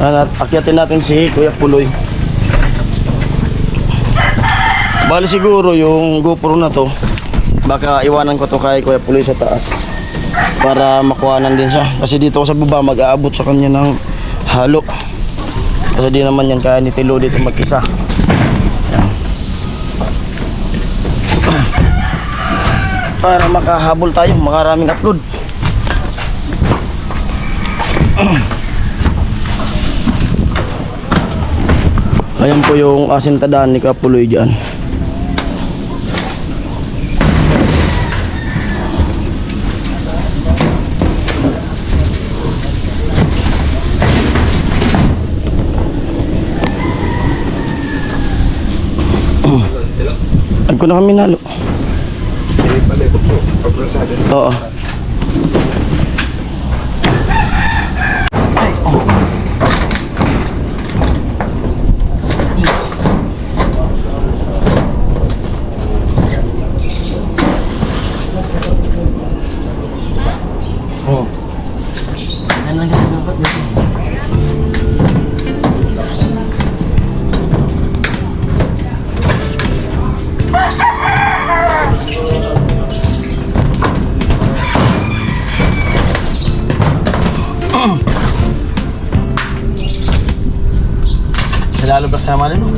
Akyatin natin si Kuya Puloy. Bali siguro yung GoPro na to, baka iwanan ko to kay Kuya Puloy sa taas para makuhanan din siya. Kasi dito sa baba mag-aabot sa kanya ng halo. Kasi di naman yan kaya ni Tilo dito mag-isa. Para makahabol tayo, makaraming upload. Ayan po yung asintadaan ni Kapuloy dyan. Agko na kami nalo. Oo. Lalo ba sama rin mo?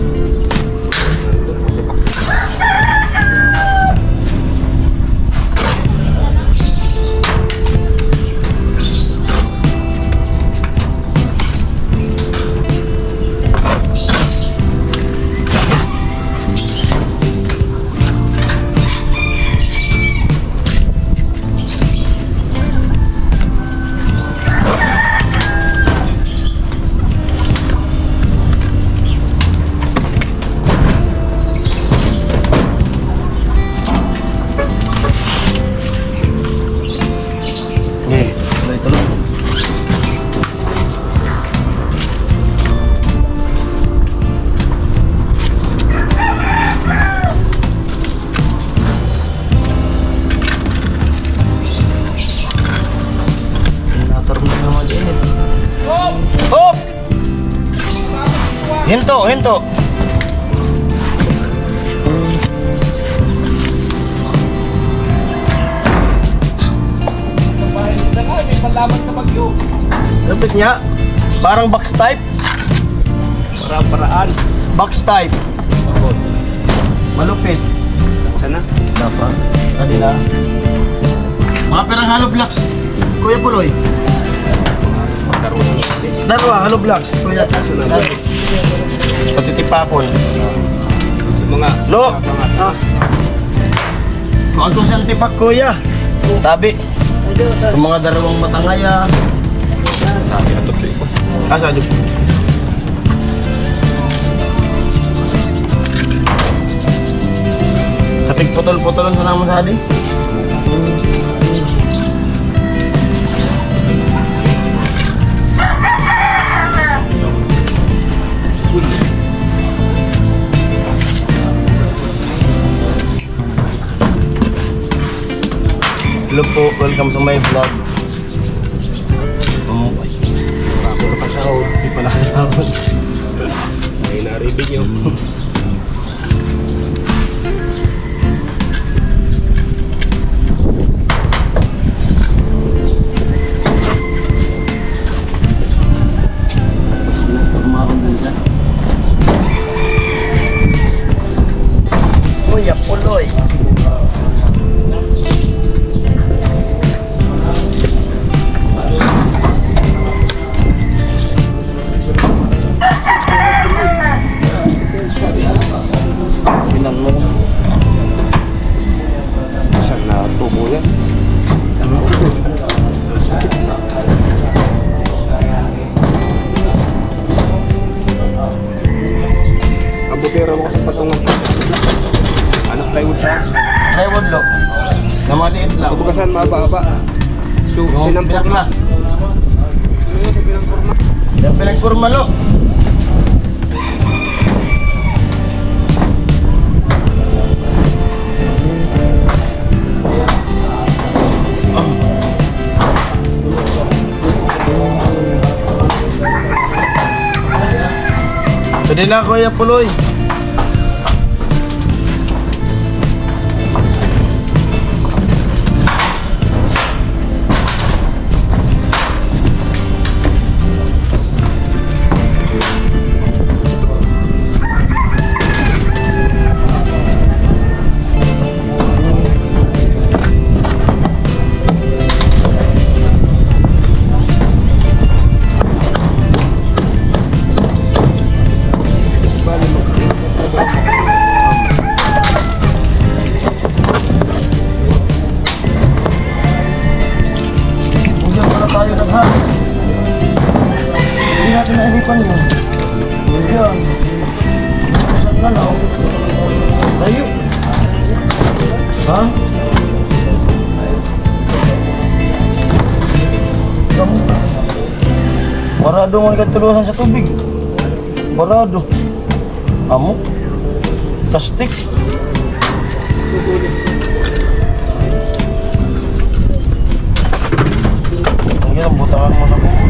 Hinto, hinto. Lapit niya. Parang box type. Paraan. Box type. Malupit. Sana? Dapat. Kanila. Mga perang hollow blocks. Kuya Puloy. Dalawa hollow blocks. Kuya. Patitipapon. Mga Lo. Kung ito siyang tipak kuya. Tabi. Yung mga dalawang matangaya. sabi na to ko. Asa dito. Kapig putol-putolan sa naman sa atin. Hello po, welcome to my vlog. Ako na pasahod, di pala kasahod. Ay naribig nyo. Kuya Puloy. Abutera mo sa patungan. Ano plywood siya? Plywood lo. Na maliit lang. Kabukasan maba-aba. So, Yung pinaklas. Ano sa pinangporma? Yung pinagporma lo. Pwede na Kuya Puloy. Bugyan para tayo naghan. Hindi natin nainipan yun. Bugyan. Saan na lang? Tayo. Ha? Kamu? Barado man katulusan sa tubig. Barado. Amo? Plastik. Ang yan, butangan mo sa buko.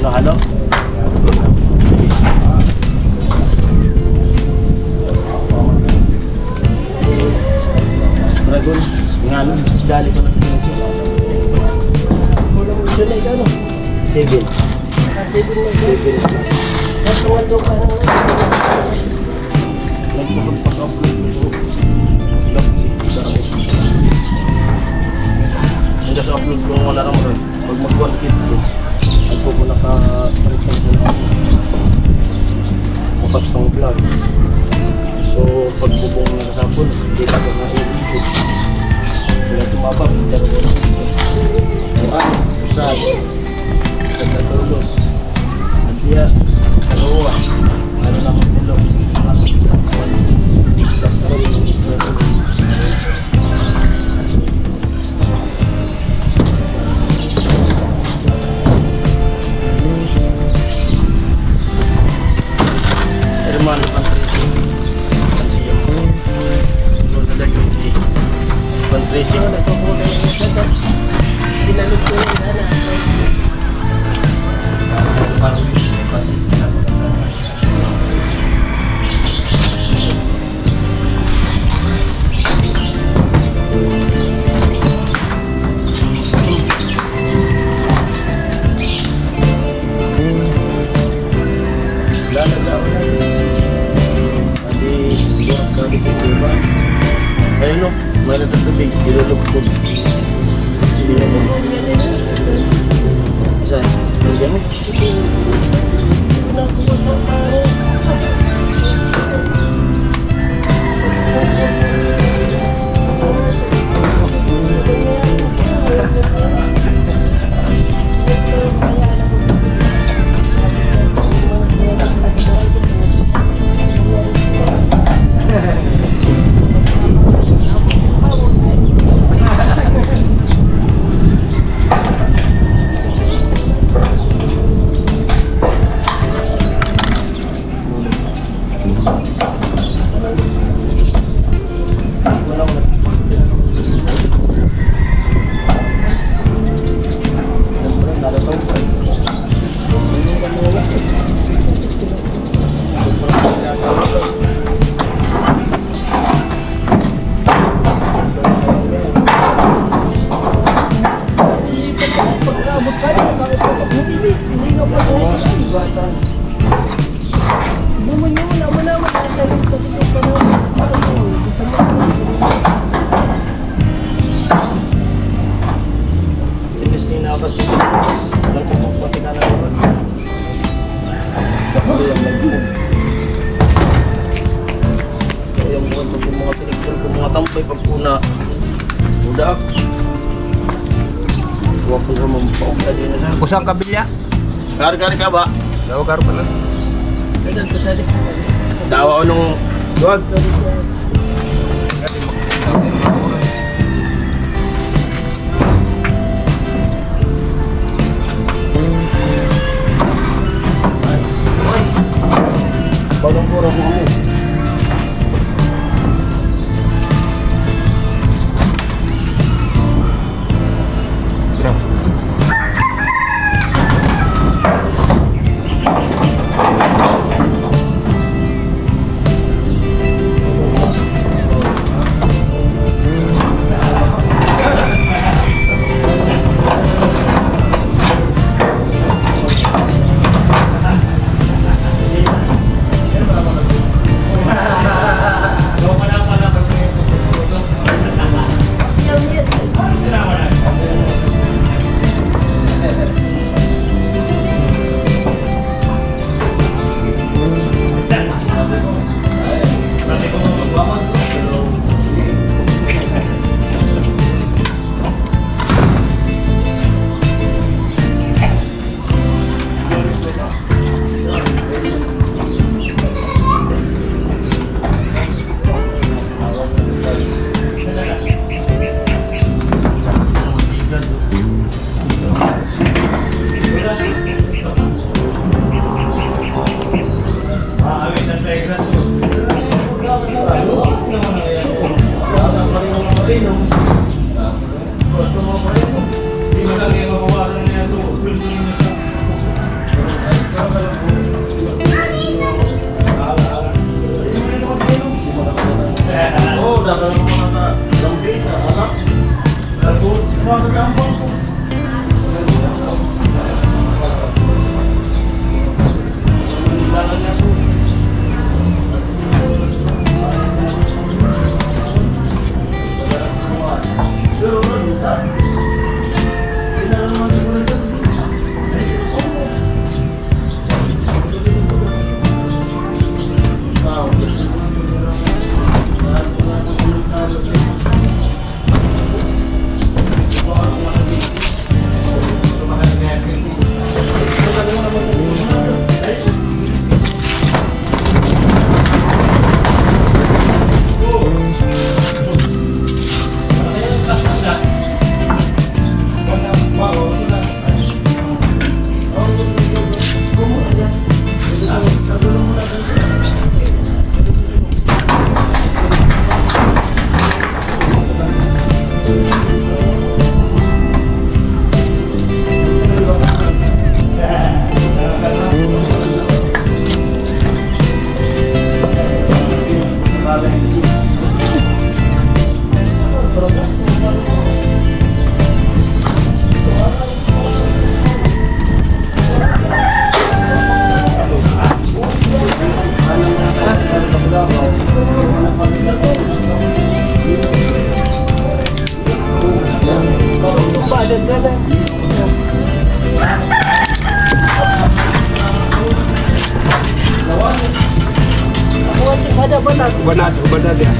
Halo? Dragon, ngalon, dali ko na pinagsin. Doon na ikaw, no? 7. 7. Nagkawalo ka na. Nagpapag-upload ito. Hindi sa upload ko wala naman rin. Pag mag-1 kit ko, ako ko naka-palitan ko na bukas pang vlog. So, pag bubong na kasapon, hindi ka na i-edit. Kaya tumabak, pero ko na ito. Murang, usad, kagatulos, agya, kalawa, ano na magpilog, Herman, Pan-tracing. Pinalog ko yung sana. Ilulugtog. Saan? Bigyan mo. Kusang kabilya? Kari-kari ka ba? Daw karo pala. Dawa nung duwag. Bagong puro mo kami. Banat ya.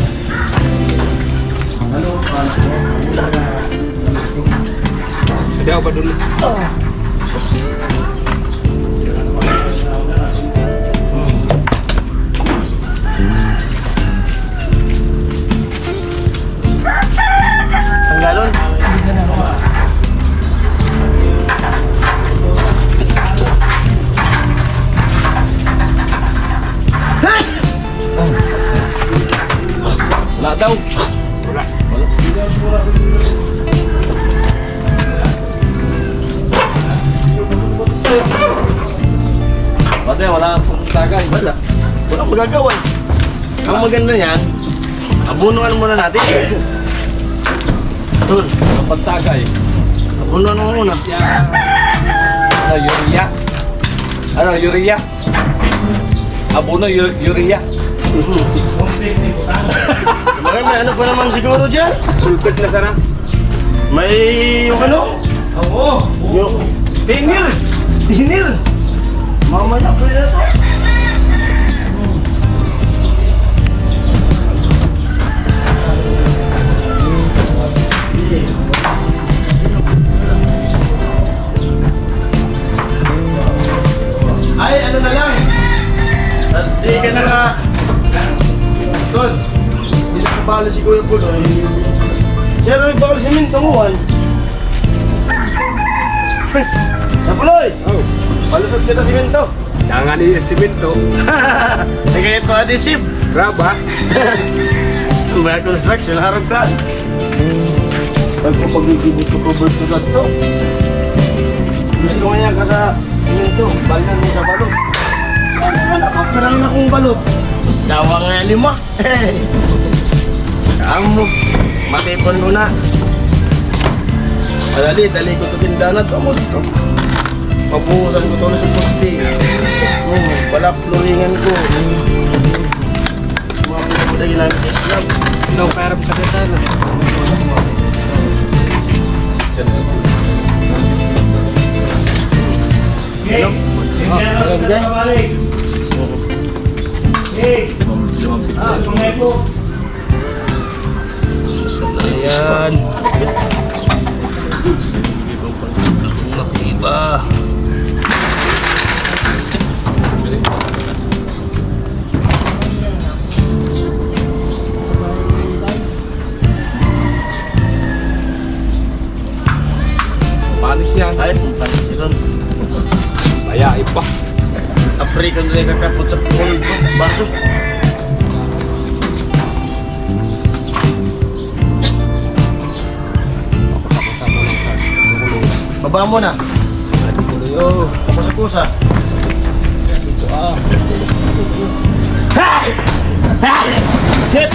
Ada apa dulu? Ang galon. Wala daw. Wala. Pati wala akong tagay. Wala. Walang magagawa. Ang maganda niyan, abunuan muna natin. Tol, Kapag tagay. abunuan mo muna. Ano, urea? Ano, urea? Abono, urea. Maganda, ano pa naman siguro dyan? Sulpit na sana. May yung ano? Oo. Yung tinil. Tinil. Mamaya ko na to. Ay, ano na lang. Hindi ka na nga. Tol, hindi na kabalo si Kuya Pulo. Siya na may bawal si Mintunguan. Napuloy! Oh, Palusot kita si Minto. jangan di simento. Sige ito adhesive. Raba. May construction, harap ka. Pag ko pag-ibig ko cover ko sa ito. Gusto ko niya kada Minto, balan mo sa balot. Ano ako, karang akong balot. Dawa nga 5. Kamu, matipon mo na. Dali ko ito tindahan at amo dito. Pabuhusan ko ito sa poste. Balak luringan ko. Mga pumunta ginamit sa Islam. No, parang sa katana. Ano? Ayan. Nakiba. Panis yan. Ay, panis doon. Kaya iba. African na kakapot sa pulo. Baso. Baba mo na. Yo, kusa-kusa. Ito ah. Hit!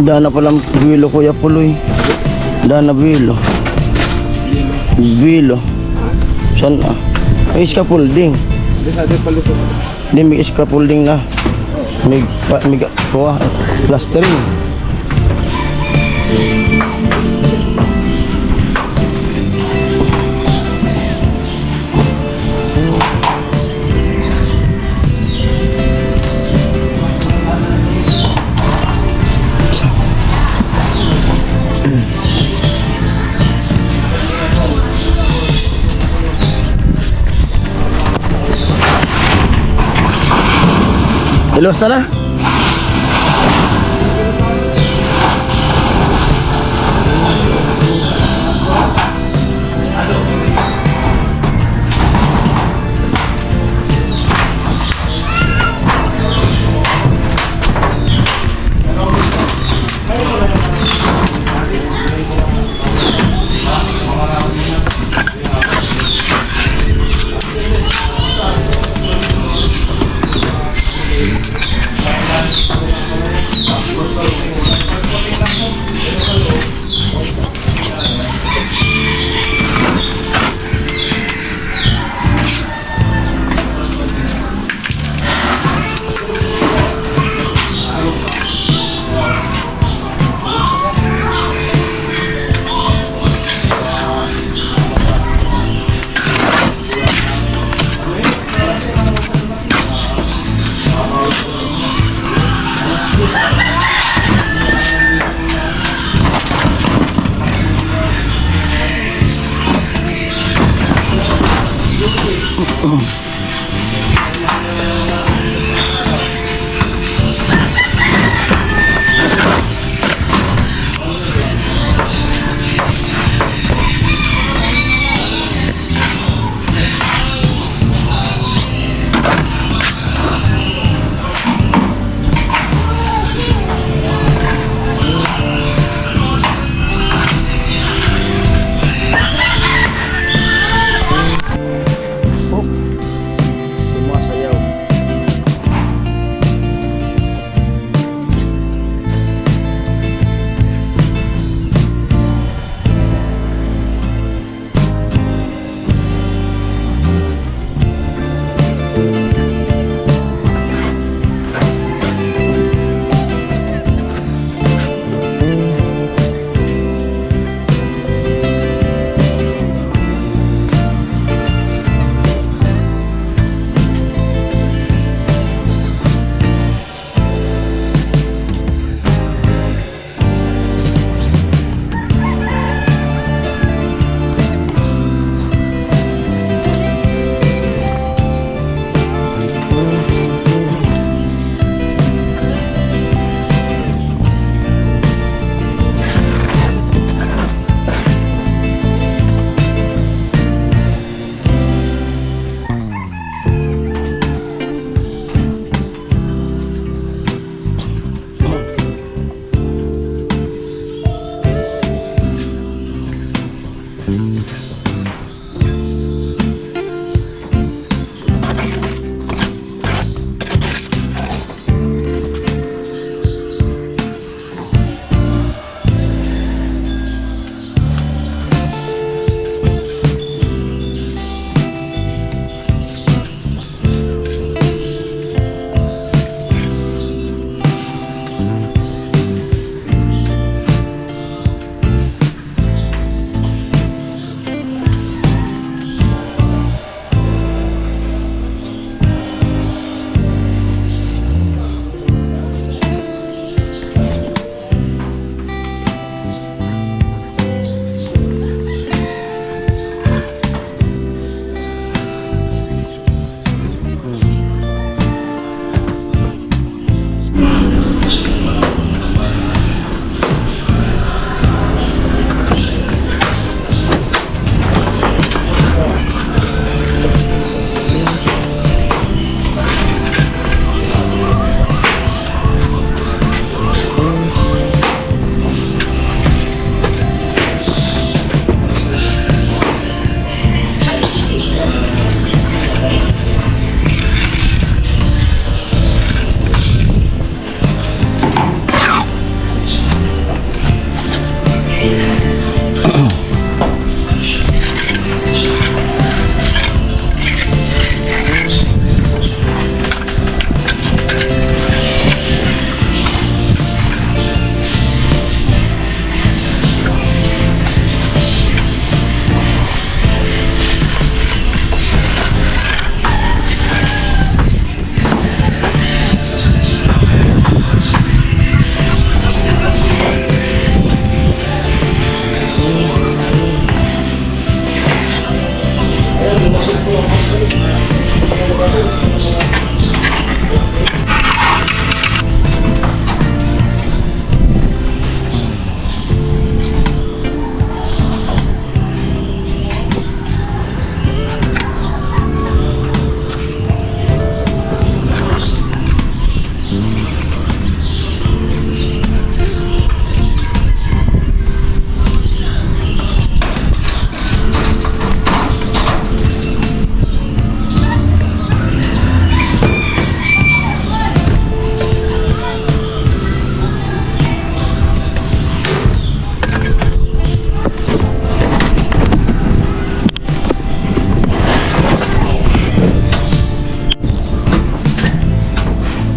Dana palang buwilo, Kuya Puloy. Dana buwilo. Buwilo. Saan ah? May scaffolding. Hindi sa atin palusot. Hindi, may scaffolding na. May kuha, plastering. Ilos na na.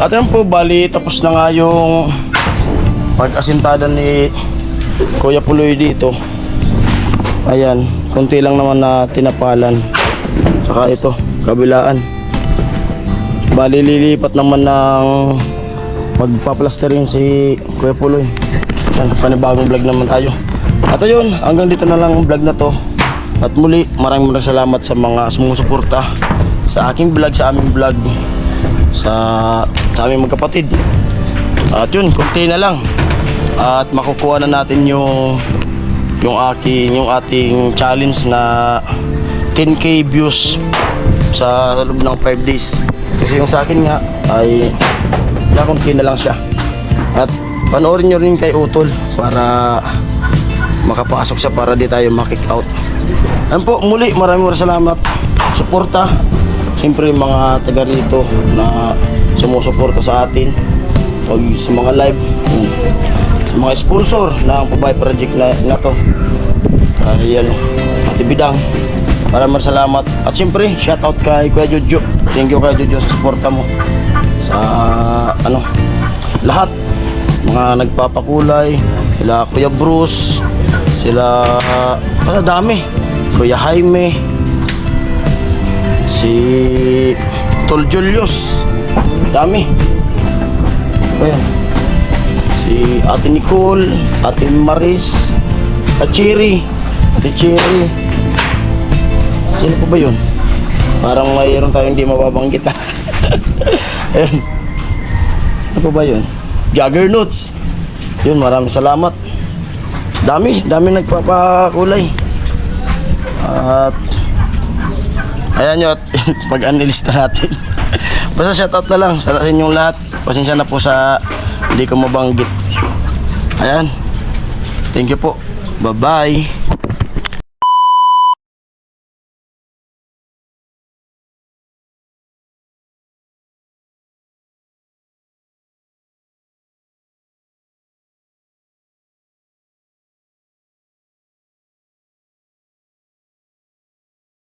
At yan po, bali tapos na nga yung pag-asintada ni Kuya Puloy dito. Ayan, konti lang naman na tinapalan. Saka ito, kabilaan. Bali lilipat naman ng magpa-plastering si Kuya Puloy. Yan, panibagong vlog naman tayo. At ayun, hanggang dito na lang ang vlog na to. At muli, maraming salamat sa mga sumusuporta sa aking vlog, sa aming vlog, sa aming magkapatid. At yun, konti na lang. At makukuha na natin yung ating challenge na 10k views sa loob ng 5 days. Kasi yung sa akin nga ay nakunti na lang siya. At panoorin nyo rin kay Utol para makapasok siya, para di tayo makick out. Yan po, muli maraming salamat. Suporta. Siyempre mga taga rito na sumusuporta sa atin. Sa mga live, sa mga sponsor ng Pabay Project na to. Ayan, Ate Bidang, maraming salamat. At siyempre, shoutout kay Kuya Jojo. Thank you Kuya Jojo sa suporta mo sa lahat. Mga nagpapakulay, sila Kuya Bruce, sila dami. Kuya Jaime, si Tol Julius, dami. Ayan, si Ate Nicole, Ate Maris, Ate Cherry. Sino po ba yun? Parang mayroon tayong hindi mababanggit. Ayan, ano po ba yun? Juggernauts. Yun, maraming salamat. Dami nagpapakulay. At ayan nyo, pag-anilista natin. Basta shoutout na lang sa inyong lahat. Pasensya na po sa hindi ko mabanggit. Ayan, thank you po. Bye bye.